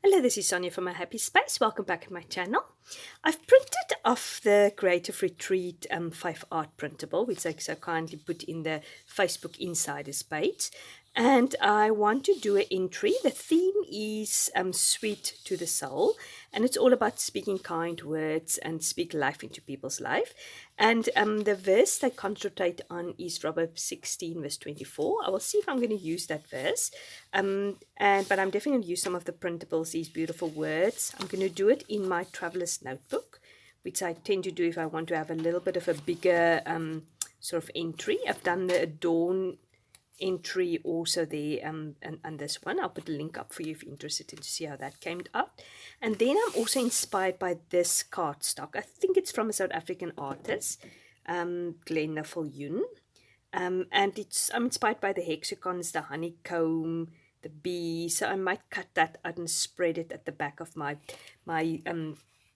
Hello, this is Sonja from My Happy Space. Welcome back to my channel. I've printed off the Creative Retreat 5 Art Printable, which I so kindly put in the Facebook Insiders page. And I want to do an entry. The theme is Sweet to the Soul. And it's all about speaking kind words and speak life into people's life. And the verse they concentrate on is Proverbs 16, verse 24. I will see if I'm going to use that verse. But I'm definitely going to use some of the printables, these beautiful words. I'm going to do it in my traveler's notebook, which I tend to do if I want to have a little bit of a bigger sort of entry. I've done the Adorn entry also there and this one. I'll put a link up for you if you're interested to see how that came out. And then I'm also inspired by this cardstock. I think it's from a South African artist, Glenda Viljoen. And I'm inspired by the hexagons, the honeycomb, the bee. So I might cut that out and spread it at the back of my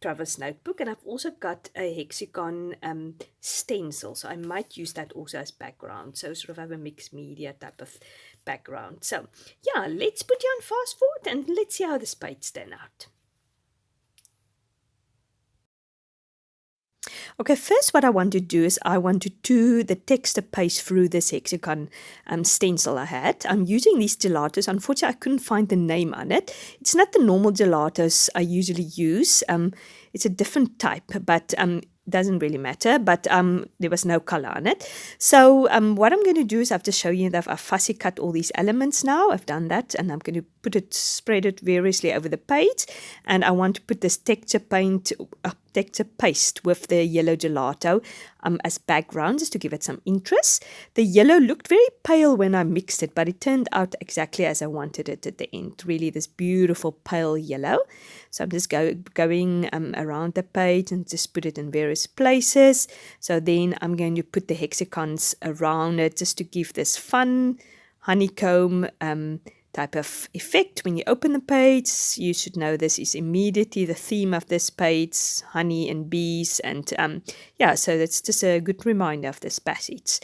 traveler's notebook. And I've also got a hexagon stencil, so I might use that also as background, so sort of have a mixed media type of background. So yeah, let's put you on fast forward and let's see how this page turn out. Okay, first what I want to do is I want to do the texture paste through this hexagon stencil I had. I'm using these gelatos. Unfortunately, I couldn't find the name on it. It's not the normal gelatos I usually use. It's a different type, but doesn't really matter, but there was no color on it. So what I'm going to do is I've just shown you that I've fussy cut all these elements now. I've done that, and I'm going to spread it variously over the page. And I want to put this texture paste with the yellow gelato as background, just to give it some interest. The yellow looked very pale when I mixed it, but it turned out exactly as I wanted it at the end. Really this beautiful pale yellow. So I'm just going around the page and just put it in various places. So then I'm going to put the hexagons around it just to give this fun honeycomb type of effect. When you open the page, you should know this is immediately the theme of this page, honey and bees. And yeah, so that's just a good reminder of this passage.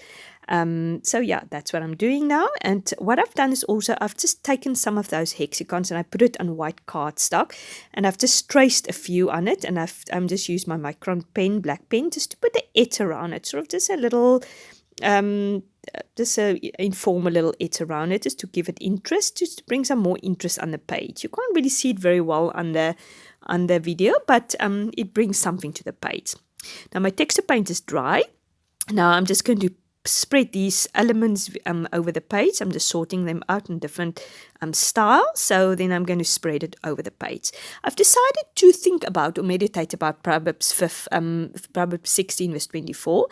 So yeah, that's what I'm doing now. And what I've done is also I've just taken some of those hexagons and I put it on white cardstock, and I've just traced a few on it, and I'm just used my micron pen, black pen, just to put the et around it, sort of just a little just a informal little et around it, just to give it interest, just to bring some more interest on the page. You can't really see it very well on the video, but it brings something to the page. Now my texture paint is dry. Now I'm just going to spread these elements over the page. I'm just sorting them out in different styles. So then I'm going to spread it over the page. I've decided to think about or meditate about Proverbs 16 verse 24.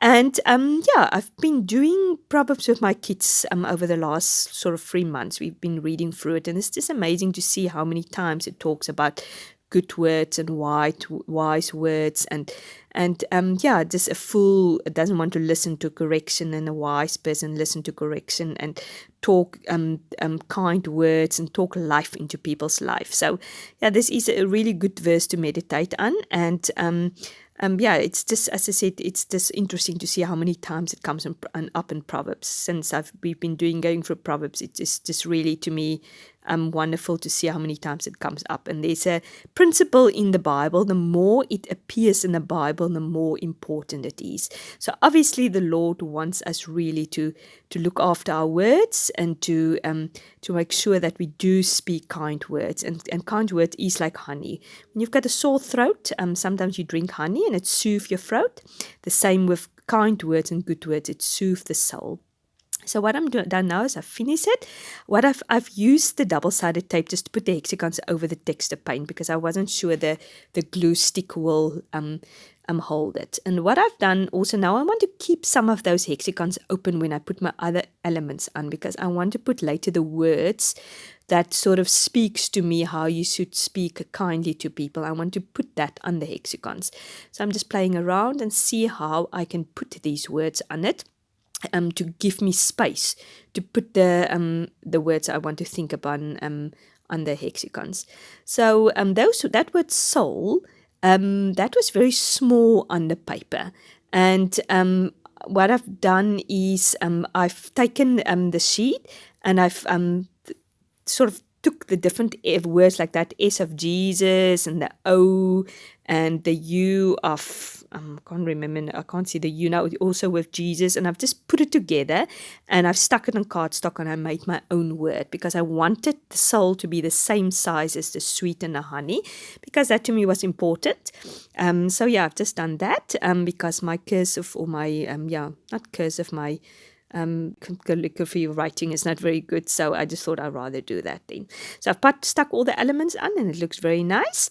And yeah, I've been doing Proverbs with my kids over the last sort of 3 months. We've been reading through it, and it's just amazing to see how many times it talks about good words and wise words, and yeah, just a fool doesn't want to listen to correction, and a wise person listen to correction and talk kind words and talk life into people's life. So yeah, this is a really good verse to meditate on. And yeah, it's just, as I said, it's just interesting to see how many times it comes up in Proverbs. Since we've been going through Proverbs, it's just really, to me, wonderful to see how many times it comes up. And there's a principle in the Bible: the more it appears in the Bible, the more important it is. So obviously the Lord wants us really to look after our words and to make sure that we do speak kind words. And kind words is like honey. When you've got a sore throat, sometimes you drink honey and it soothes your throat. The same with kind words and good words, it soothes the soul. So what I'm done now is I've finished it. What I've used the double-sided tape just to put the hexagons over the texture paint, because I wasn't sure the glue stick will hold it. And what I've done also now, I want to keep some of those hexagons open when I put my other elements on, because I want to put later the words that sort of speaks to me how you should speak kindly to people. I want to put that on the hexagons. So I'm just playing around and see how I can put these words on it. To give me space to put the words I want to think about on the hexagons. So that word soul, that was very small on the paper, and what I've done is I've taken the sheet and I've sort of took the different words like that S of Jesus and the O and the U of, I can't remember, I can't see the U now, also with Jesus, and I've just put it together and I've stuck it on cardstock and I made my own word because I wanted the soul to be the same size as the sweet and the honey, because that to me was important. So yeah, I've just done that because my cursive, or my, not cursive, my calligraphy writing is not very good, so I just thought I'd rather do that then. So I've stuck all the elements on and it looks very nice.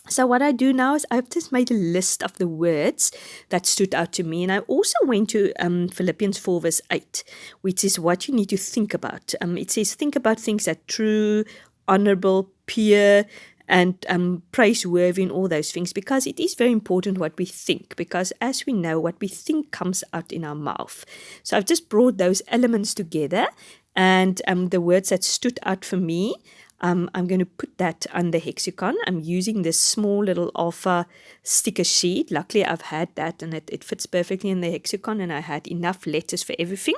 So what I do now is I've just made a list of the words that stood out to me, and I also went to Philippians 4 verse 8, which is what you need to think about. It says, think about things that are true, honorable, pure, and praiseworthy, and all those things, because it is very important what we think, because as we know, what we think comes out in our mouth. So I've just brought those elements together, and the words that stood out for me, I'm going to put that on the hexagon. I'm using this small little alpha sticker sheet. Luckily, I've had that, and it fits perfectly in the hexagon, and I had enough letters for everything.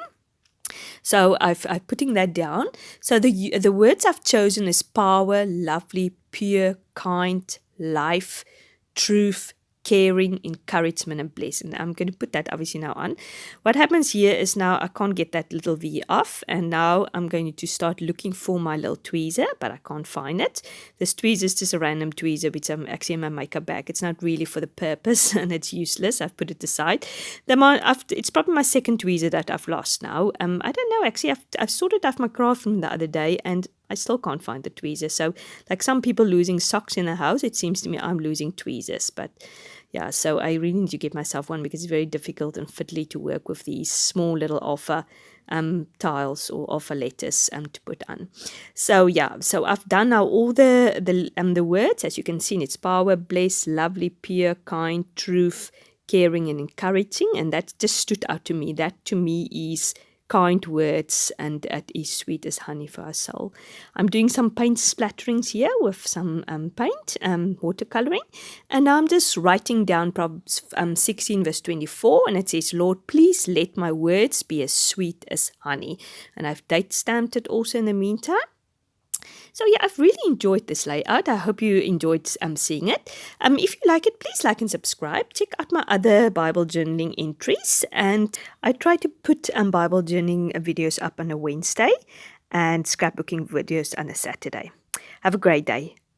So I'm putting that down. So the words I've chosen is power, lovely, pure, kind, life, truth, caring, encouragement, and blessing. I'm going to put that obviously now on. What happens here is now I can't get that little V off, and now I'm going to start looking for my little tweezer, but I can't find it. This tweezer is just a random tweezer, which I'm actually in my makeup bag. It's not really for the purpose, and it's useless. I've put it aside. It's probably my second tweezer that I've lost now. I don't know, actually, I've sorted out my craft from the other day, and I still can't find the tweezer. So like some people losing socks in the house, it seems to me I'm losing tweezers. But yeah, so I really need to get myself one, because it's very difficult and fiddly to work with these small little alpha tiles or alpha letters to put on. So yeah, so I've done now all the words. As you can see, it's power, bless, lovely, pure, kind, truth, caring, and encouraging. And that just stood out to me. That to me is kind words, and it is sweet as honey for our soul. I'm doing some paint splatterings here with some paint, watercoloring, and now I'm just writing down Proverbs 16 verse 24, and it says, Lord, please let my words be as sweet as honey. And I've date stamped it also in the meantime. So yeah, I've really enjoyed this layout. I hope you enjoyed seeing it. If you like it, please like and subscribe. Check out my other Bible journaling entries. And I try to put Bible journaling videos up on a Wednesday and scrapbooking videos on a Saturday. Have a great day.